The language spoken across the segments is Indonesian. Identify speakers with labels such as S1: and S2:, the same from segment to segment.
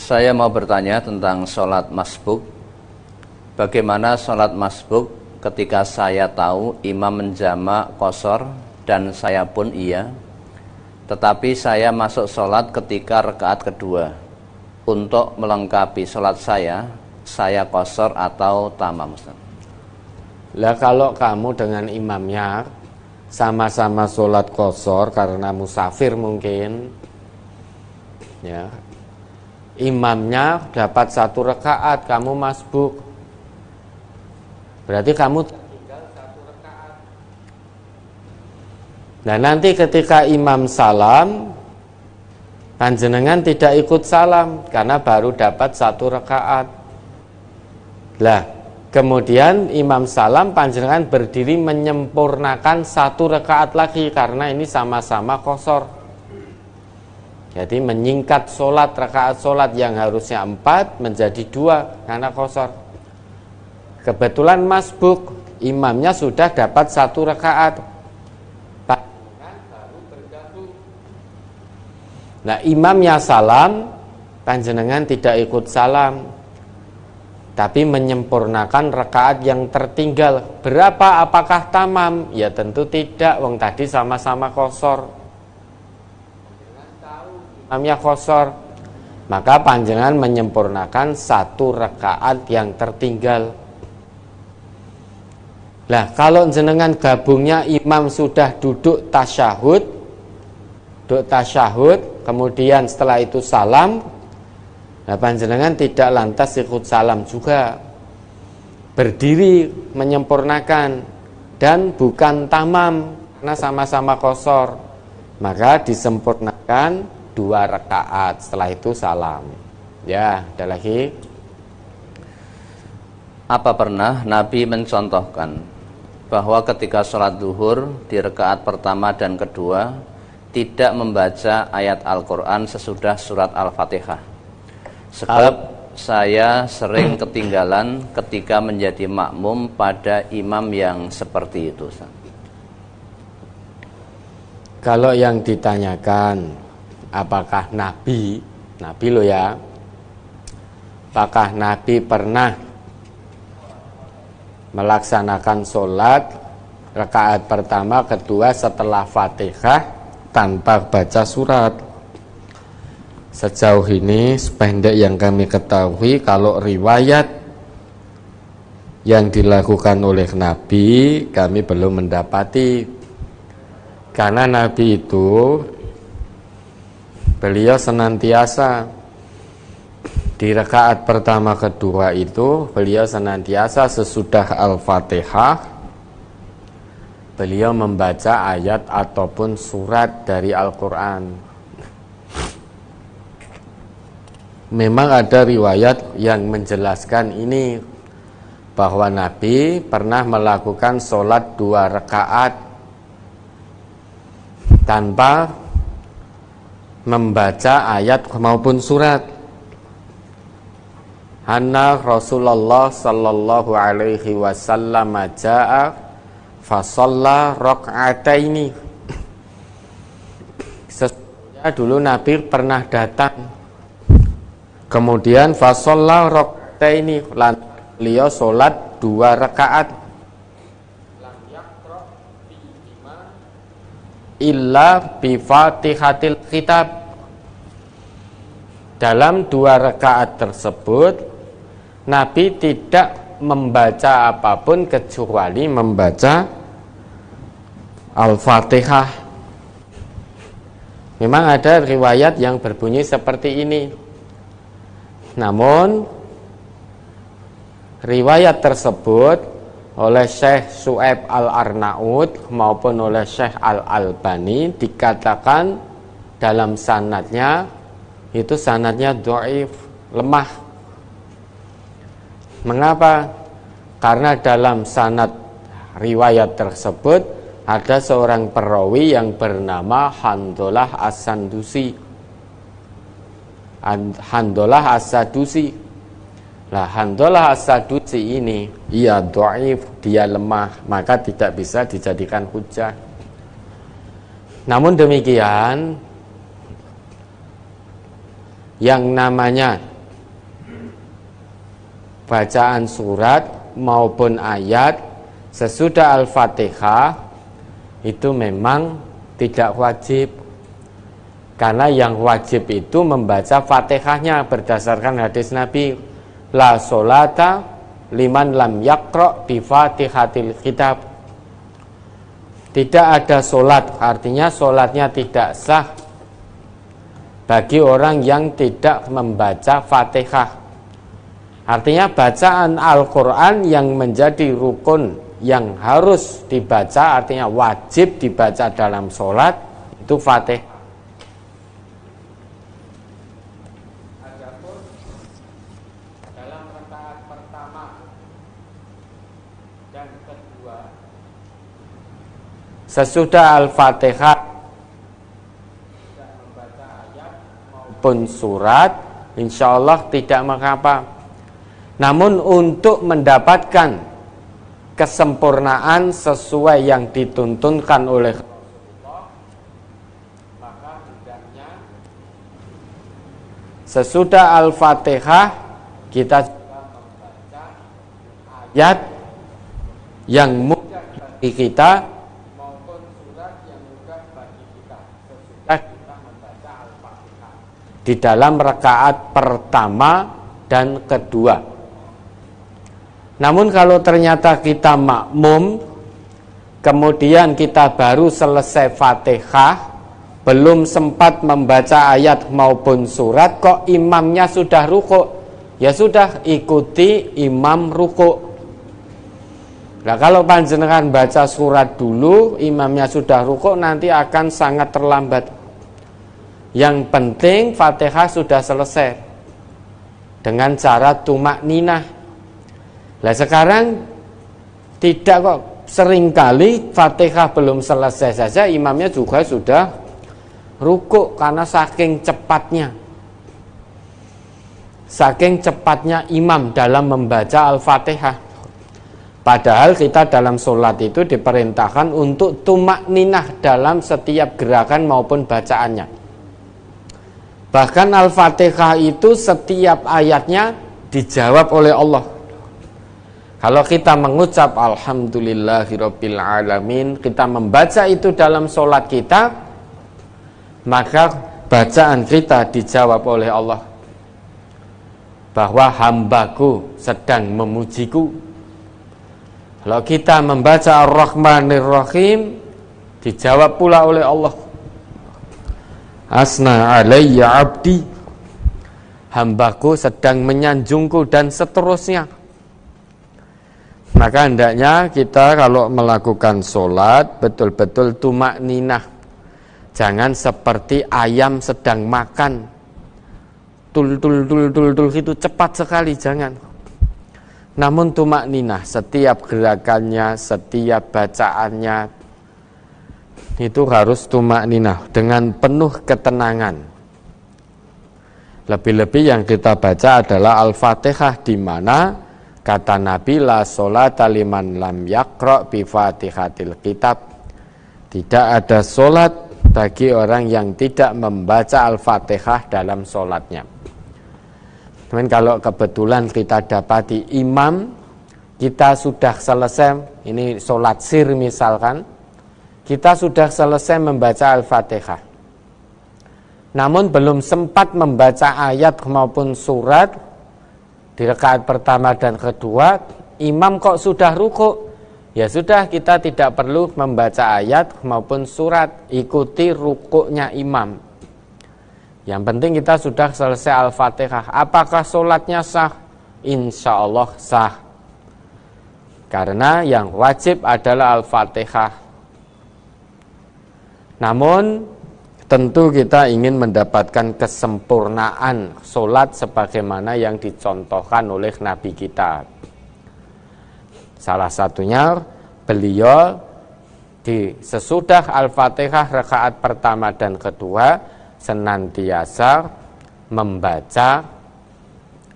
S1: Saya mau bertanya tentang sholat masbuk. Bagaimana sholat masbuk ketika saya tahu imam menjamak qashar dan saya pun iya, tetapi saya masuk sholat ketika rakaat kedua. Untuk melengkapi sholat saya qashar atau tamam, Ustaz?
S2: Lah kalau kamu dengan imamnya sama-sama sholat qashar karena musafir mungkin, ya, imamnya dapat 1 rakaat, kamu masbuk, berarti kamu tinggal 1 rakaat. Nah nanti ketika imam salam, panjenengan tidak ikut salam karena baru dapat 1 rakaat. Lah kemudian imam salam, panjenengan berdiri menyempurnakan 1 rakaat lagi karena ini sama-sama qashar. Jadi menyingkat sholat, rakaat sholat yang harusnya 4 menjadi 2 karena qashar. Kebetulan masbuk, imamnya sudah dapat 1 rakaat, panjenengan baru bergabung. Nah imamnya salam, panjenengan tidak ikut salam, tapi menyempurnakan rakaat yang tertinggal. Berapa? Apakah tamam? Ya tentu tidak, wong tadi sama-sama qashar. Imamnya qashar, maka panjenengan menyempurnakan 1 rakaat yang tertinggal. Lah kalau jenengan gabungnya imam sudah duduk tasyahud, kemudian setelah itu salam, nah panjenengan tidak lantas ikut salam juga, berdiri menyempurnakan dan bukan tamam karena sama-sama qashar, maka disempurnakan 2 rakaat, setelah itu salam. Ya, ada lagi.
S1: Apa pernah Nabi mencontohkan bahwa ketika sholat zuhur di rakaat pertama dan kedua tidak membaca ayat Al-Quran sesudah surat Al-Fatihah? Sebab saya sering ketinggalan ketika menjadi makmum pada imam yang seperti itu.
S2: Kalau yang ditanyakan apakah Nabi loh ya, apakah Nabi pernah melaksanakan sholat rakaat pertama kedua setelah Fatihah tanpa baca surat? Sejauh ini sependek yang kami ketahui, kalau riwayat yang dilakukan oleh Nabi kami belum mendapati, karena Nabi itu beliau senantiasa di rakaat pertama kedua itu, beliau senantiasa sesudah Al-Fatihah beliau membaca ayat ataupun surat dari Al-Quran. Memang ada riwayat yang menjelaskan ini, bahwa Nabi pernah melakukan sholat 2 rakaat tanpa membaca ayat maupun surat. Anna Rasulullah sallallahu alaihi wasallam jaa fa shalla rak'ataini. Sesungguhnya dulu Nabi pernah datang, kemudian fa shalla rak'ataini, beliau salat 2 rakaat. Lam yaqra fihima illa bi Fatihatil Kitab. Dalam 2 rakaat tersebut Nabi tidak membaca apapun kecuali membaca Al-Fatihah. Memang ada riwayat yang berbunyi seperti ini, namun riwayat tersebut oleh Syekh Su'aib Al-Arnaud maupun oleh Syekh Al-Albani dikatakan dalam sanadnya itu sanadnya dhaif, lemah. Mengapa? Karena dalam sanad riwayat tersebut ada seorang perawi yang bernama Handolah As-Sandusi. Handolah As-Sadusi. Nah, Handolah As-Sadusi ini ia dhaif, dia lemah, maka tidak bisa dijadikan hujjah. Namun demikian, yang namanya bacaan surat maupun ayat sesudah Al-Fatihah itu memang tidak wajib, karena yang wajib itu membaca Fatihahnya berdasarkan hadis Nabi, la sholata liman lam yaqra bi Fatihatil kitab. Tidak ada solat, artinya solatnya tidak sah bagi orang yang tidak membaca Fatihah. Artinya bacaan Al-Quran yang menjadi rukun yang harus dibaca, artinya wajib dibaca dalam solat, itu Fatihah. Adapun dalam rakaat pertama dan kedua sesudah Al-Fatihah tidak membaca ayat maupun surat, insya Allah tidak mengapa. Namun untuk mendapatkan kesempurnaan sesuai yang dituntunkan oleh Rasulullah, maka hendaknya sesudah Al-Fatihah kita juga membaca ayat yang mudah bagi kita maupun surat yang mudah bagi kita sesudah kita membaca Al-Fatihah di dalam rakaat pertama dan kedua. Namun kalau ternyata kita makmum, kemudian kita baru selesai Fatihah, belum sempat membaca ayat maupun surat, kok imamnya sudah ruku', ya sudah, ikuti imam ruku'. Nah kalau panjenengan baca surat dulu, imamnya sudah ruku', nanti akan sangat terlambat. Yang penting Fatihah sudah selesai dengan cara tumak ninah. Nah sekarang tidak kok, seringkali Fatihah belum selesai saja imamnya juga sudah rukuk karena saking cepatnya imam dalam membaca Al-Fatihah. Padahal kita dalam sholat itu diperintahkan untuk tumak ninah dalam setiap gerakan maupun bacaannya. Bahkan Al-Fatihah itu setiap ayatnya dijawab oleh Allah. Kalau kita mengucap Alhamdulillahirabbil alamin, kita membaca itu dalam sholat kita, maka bacaan kita dijawab oleh Allah bahwa hambaku sedang memujiku. Kalau kita membaca Ar-Rahmanir-Rahim, dijawab pula oleh Allah, Asna alayya abdi, hambaku sedang menyanjungku, dan seterusnya. Maka hendaknya kita kalau melakukan sholat betul-betul tumak ninah. Jangan seperti ayam sedang makan, tul itu cepat sekali, jangan. Namun tumak ninah, setiap gerakannya, setiap bacaannya itu harus tumak ninah dengan penuh ketenangan. Lebih-lebih yang kita baca adalah Al-Fatihah, di mana kata Nabi, la sholata liman lam yaqra bi Fatihatil kitab. Tidak ada sholat bagi orang yang tidak membaca Al-Fatihah dalam sholatnya. Namun kalau kebetulan kita dapati imam, kita sudah selesai, ini sholat sir misalkan, kita sudah selesai membaca Al-Fatihah, namun belum sempat membaca ayat maupun surat di rakaat pertama dan kedua, imam kok sudah ruku', ya sudah, kita tidak perlu membaca ayat maupun surat, ikuti ruku'nya imam. Yang penting kita sudah selesai Al-Fatihah. Apakah sholatnya sah? Insya Allah sah, karena yang wajib adalah Al-Fatihah. Namun tentu kita ingin mendapatkan kesempurnaan sholat sebagaimana yang dicontohkan oleh Nabi kita. Salah satunya beliau di sesudah Al-Fatihah rakaat pertama dan kedua senantiasa membaca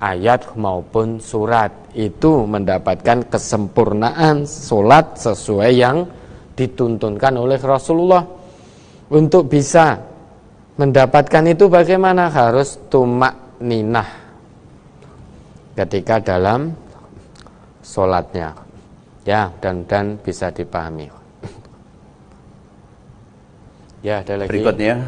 S2: ayat maupun surat. Itu mendapatkan kesempurnaan sholat sesuai yang dituntunkan oleh Rasulullah. Untuk bisa mendapatkan itu bagaimana? Harus tumak ninah. ketika dalam sholatnya. Ya, dan bisa dipahami. Ya, ada lagi.
S1: Berikutnya